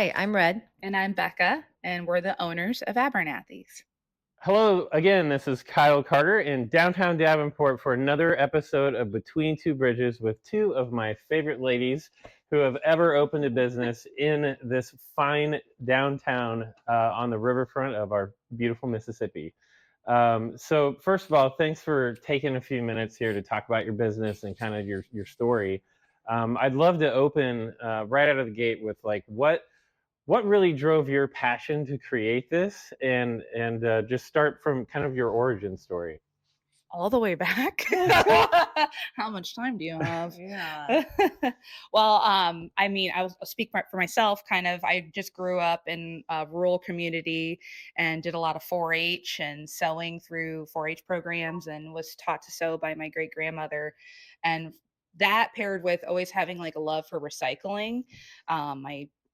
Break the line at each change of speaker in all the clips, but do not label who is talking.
Hi, I'm Red.
And I'm Becca, and we're the owners of Abernathy's.
Hello again, this is Kyle Carter in downtown Davenport for another episode of Between Two Bridges with two of my favorite ladies who have ever opened a business in this fine downtown on the riverfront of our beautiful Mississippi. So first of all, thanks for taking a few minutes here to talk about your business and kind of your story. I'd love to open right out of the gate with like what really drove your passion to create this, and just start from kind of your origin story.
All the way back. How much time do you have?
Yeah.
Well, I mean, I'll speak for myself. Kind of, I just grew up in a rural community and did a lot of 4-H and sewing through 4-H programs, and was taught to sew by my great grandmother, and that paired with always having like a love for recycling.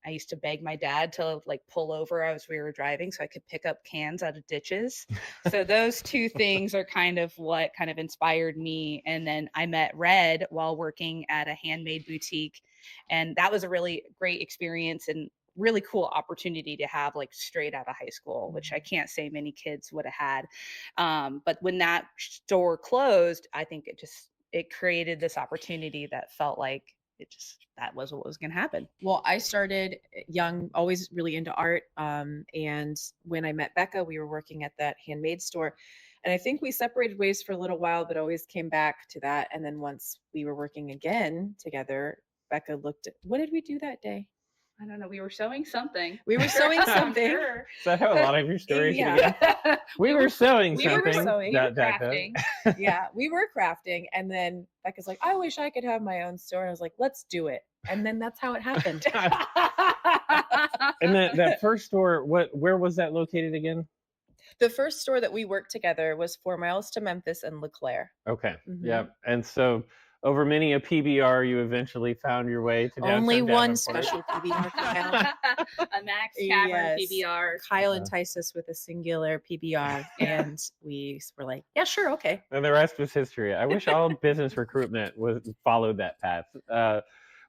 I used to beg my dad to like pull over as we were driving so I could pick up cans out of ditches. So those two things are kind of what kind of inspired me. And then I met Red while working at a handmade boutique. And that was a really great experience and really cool opportunity to have like straight out of high school, which I can't say many kids would have had. But when that store closed, I think it created this opportunity that felt like that was what was going to happen.
Well, I started young, always really into art. And when I met Becca, we were working at that handmade store. And I think we separated ways for a little while, but always came back to that. And then once we were working again together, Becca looked at what did we do that day?
I don't know. We were sewing something.
We were sewing something.
Is that how a lot of your stories begin?
Yeah.
We were sewing
we were
something.
sewing.
Crafting.
Yeah, we were crafting. And then Becca's like, I wish I could have my own store. And I was like, let's do it. And then that's how it happened.
And that first store, where was that located again?
The first store that we worked together was 4 miles to Memphis and LeClaire.
Okay.
Mhm.
Yep. And so over many a PBR, you eventually found your way to downtown
Only one
Davenport.
special PBR found.
A Max Tavern
Yes.
PBR.
Kyle enticed us with a singular PBR, and we were like, yeah, sure, okay.
And the rest was history. I wish all business recruitment followed that path.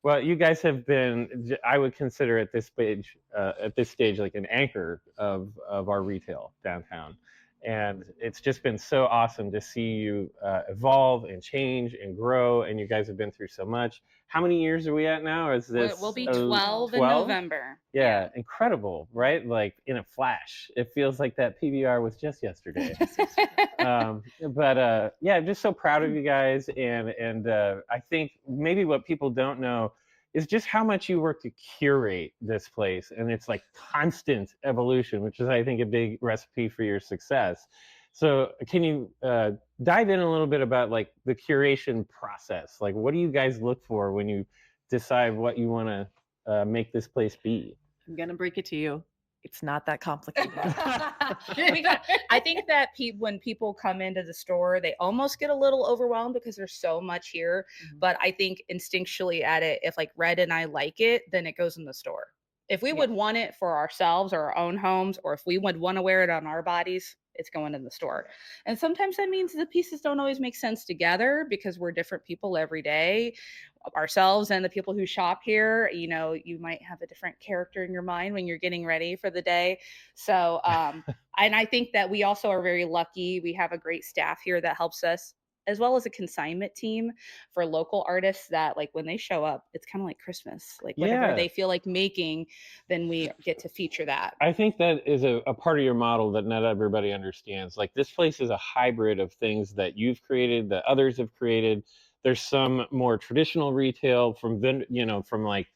Well, you guys have been, I would consider at this stage, like an anchor of our retail downtown. And it's just been so awesome to see you evolve and change and grow. And you guys have been through so much. How many years are we at now? Is this
We'll be 12 in
12?
November.
Yeah, incredible, right? Like in a flash. It feels like that PBR was just yesterday. Yeah, I'm just so proud of you guys, and I think maybe what people don't know is just how much you work to curate this place, and it's like constant evolution, which is I think a big recipe for your success. So can you dive in a little bit about like the curation process? Like what do you guys look for when you decide what you want to make this place be?
I'm going to break it to you. It's not that complicated.
I think that when people come into the store, they almost get a little overwhelmed because there's so much here.
Mhm.
But I think instinctually at it, if like Red and I like it, then it goes in the store. If we would want it for ourselves or our own homes, or if we would want to wear it on our bodies, it's going in the store. And sometimes that means the pieces don't always make sense together because we're different people every day, ourselves and the people who shop here. You know, you might have a different character in your mind when you're getting ready for the day. So, and I think that we also are very lucky. We have a great staff here that helps us, as well as a consignment team for local artists that like when they show up, it's kind of like Christmas. Like whatever
Yeah.
they feel like making, then we get to feature that.
I think that is a part of your model that not everybody understands. Like this place is a hybrid of things that you've created, that others have created. There's some more traditional retail from from like,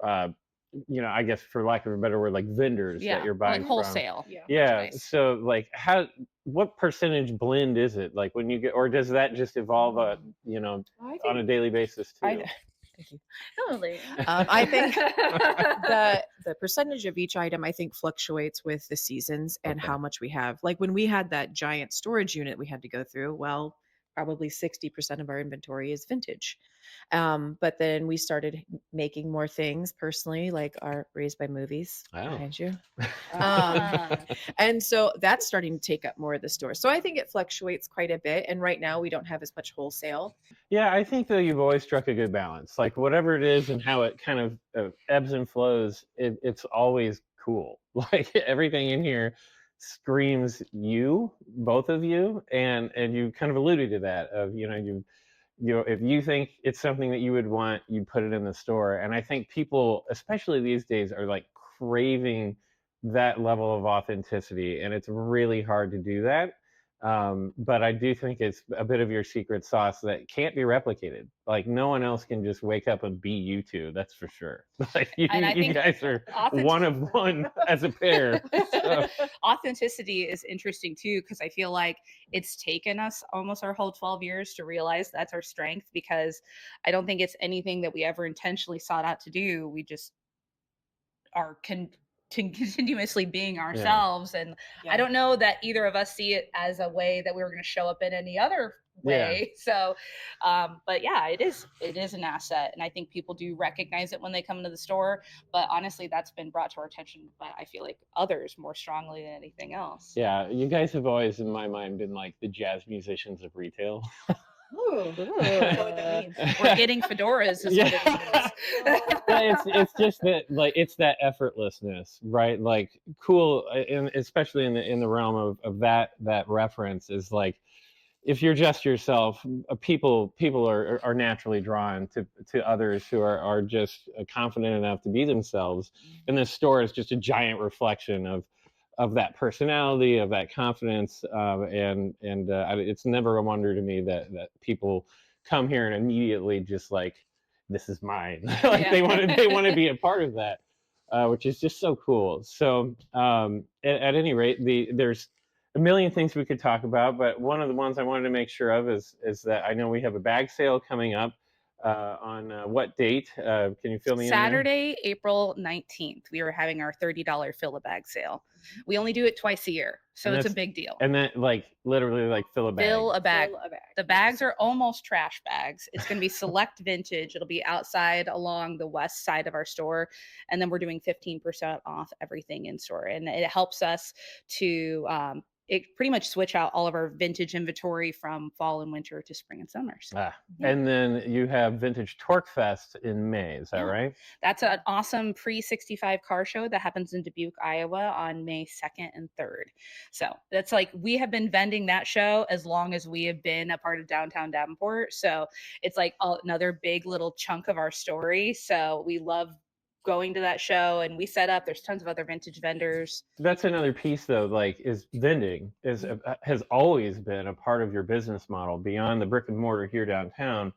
I guess for lack of a better word, like vendors that you're buying
like wholesale.
Yeah.
Yeah.
Nice.
So like what percentage blend is it? Like when you get, or does that just evolve,
I
on a daily basis too?
Thank you.
Totally.
I think the percentage of each item I think fluctuates with the seasons and
Okay.
how much we have. Like when we had that giant storage unit we had to go through, well, probably 60% of our inventory is vintage. But then we started making more things personally, like our Raised by Movies
Oh.
behind you.
Ah.
And so that's starting to take up more of the store. So I think it fluctuates quite a bit. And right now we don't have as much wholesale.
Yeah, I think though you've always struck a good balance. Like whatever it is and how it kind of ebbs and flows, it's always cool. Like everything in here screams you, both of you, and you kind of alluded to that of you know, if you think it's something that you would want, you put it in the store. And I think people, especially these days, are like craving that level of authenticity, and it's really hard to do that. But I do think it's a bit of your secret sauce that can't be replicated. Like no one else can just wake up and be you two. That's for sure. Like
And I
you
think
guys are
authentic-
one of one as a pair. So,
Authenticity is interesting too, because I feel like it's taken us almost our whole 12 years to realize that's our strength, because I don't think it's anything that we ever intentionally sought out to do. We just are continuously being ourselves. And I don't know that either of us see it as a way that we were going to show up in any other way. So but yeah, it is an asset, and I think people do recognize it when they come into the store. But honestly, that's been brought to our attention by, I feel like, others more strongly than anything else.
yeah, you guys have always, in my mind, been like the jazz musicians of retail.
Ooh, that's what that means.
We're getting fedoras is what it means.
Well, it's just that, like, it's that effortlessness, right? Like cool, and especially in the realm of that reference is like, if you're just yourself, people are naturally drawn to others who are just confident enough to be themselves. And this store is just a giant reflection of that personality, of that confidence, it's never a wonder to me that people come here and immediately just like, this is mine. Like they want to be a part of that, which is just so cool. So at any rate, there's a million things we could talk about, but one of the ones I wanted to make sure of is that I know we have a bag sale coming up on what date? Can you fill me in there?
Saturday, April 19th, we are having our $30 fill a bag sale. We only do it twice a year, so
And
it's a
that's-
big deal.
And then like literally like fill a bag.
Fill a bag.
Fill a bag.
The bags are almost trash bags. It's going to be select vintage. It'll be outside along the west side of our store. And then we're doing 15% off everything in store. And it helps us to it pretty much switch out all of our vintage inventory from fall and winter to spring and summer. So,
Ah,
yeah.
And then you have Vintage Torque Fest in May. Is that
Yeah.
right?
That's an awesome pre-65 car show that happens in Dubuque, Iowa on May 2nd and 3rd. So that's like, we have been vending that show as long as we have been a part of Downtown Davenport. So it's like another big little chunk of our story. So we love going to that show, and we set up, there's tons of other vintage vendors.
That's another piece though, like is vending has always been a part of your business model beyond the brick and mortar here downtown.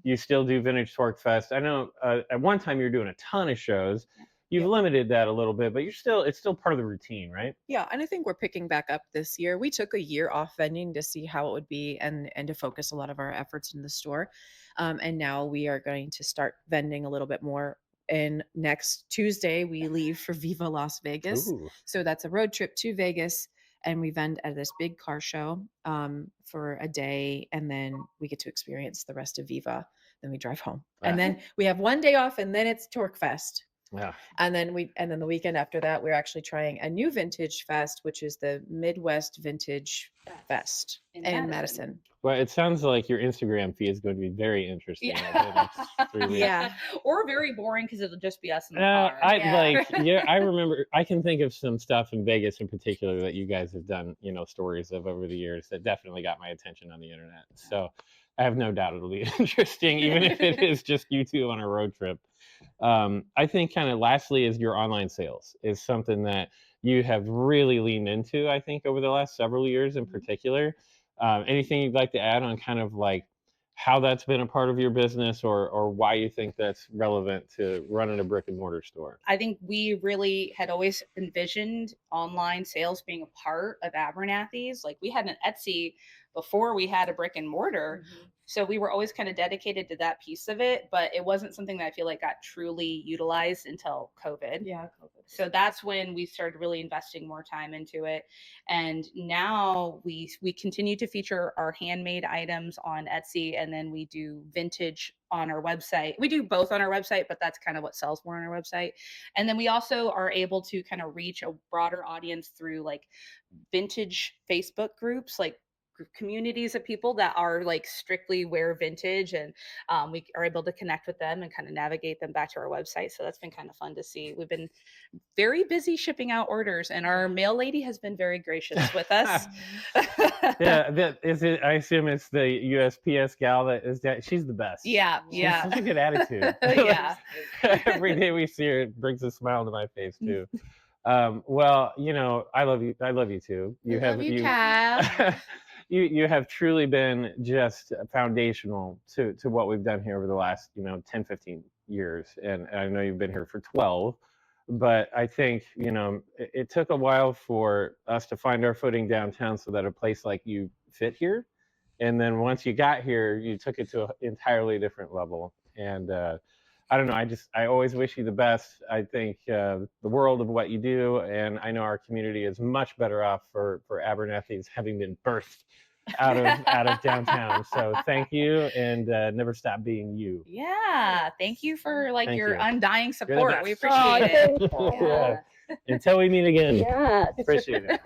You still do Vintage Torque Fest. I know at one time you were doing a ton of shows. You've limited that a little bit, but it's still part of the routine, right?
Yeah, and I think we're picking back up this year. We took a year off vending to see how it would be and to focus a lot of our efforts in the store. And now we are going to start vending a little bit more. And next Tuesday, we leave for Viva Las Vegas.
Ooh.
So that's a road trip to Vegas. And we vend at this big car show for a day. And then we get to experience the rest of Viva. Then we drive home. And then we have one day off, and then it's Torque Fest.
Yeah.
And then the weekend after that, we're actually trying a new vintage fest, which is the Midwest Vintage Fest in Madison.
Well, it sounds like your Instagram feed is going to be very interesting. over the next 3 weeks.
Yeah.
Or very boring because it'll just be us in the car.
I remember, I can think of some stuff in Vegas in particular that you guys have done, stories of over the years that definitely got my attention on the internet. So I have no doubt it'll be interesting, even if it is just you two on a road trip. I think kind of lastly is your online sales is something that you have really leaned into, I think, over the last several years in particular. Anything you'd like to add on kind of like how that's been a part of your business or why you think that's relevant to running a brick and mortar store?
I think we really had always envisioned online sales being a part of Abernathy's. Like we had an Etsy before we had a brick and mortar, So we were always kind of dedicated to that piece of it, but it wasn't something that I feel like got truly utilized until COVID.
Yeah, COVID.
So that's when we started really investing more time into it. And now we continue to feature our handmade items on Etsy, and then we do vintage on our website. We do both on our website, but that's kind of what sells more on our website. And then we also are able to kind of reach a broader audience through like vintage Facebook groups, like communities of people that are like strictly wear vintage, and we are able to connect with them and kind of navigate them back to our website. So that's been kind of fun to see. We've been very busy shipping out orders, and our mail lady has been very gracious with us.
Yeah, that is it. I assume it's the USPS gal that is that. She's the best.
Yeah,
She's
yeah.
such a good attitude.
Yeah.
Every day we see her, it brings a smile to my face too. Well, you know, I love you. I love you too. You
I
have
love you, Cal.
you have truly been just foundational to what we've done here over the last 10, 15 years, and I know you've been here for 12. But I think it took a while for us to find our footing downtown so that a place like you fit here, and then once you got here you took it to an entirely different level. And I don't know, I always wish you the best. I think the world of what you do, and I know our community is much better off for Abernathy's having been birthed out of downtown. So thank you, and never stop being you.
Yeah, thank you for like
Thank
your
you.
undying
You're the
support.
best.
We appreciate it.
Yeah. Until we meet again.
Yeah.
Appreciate it.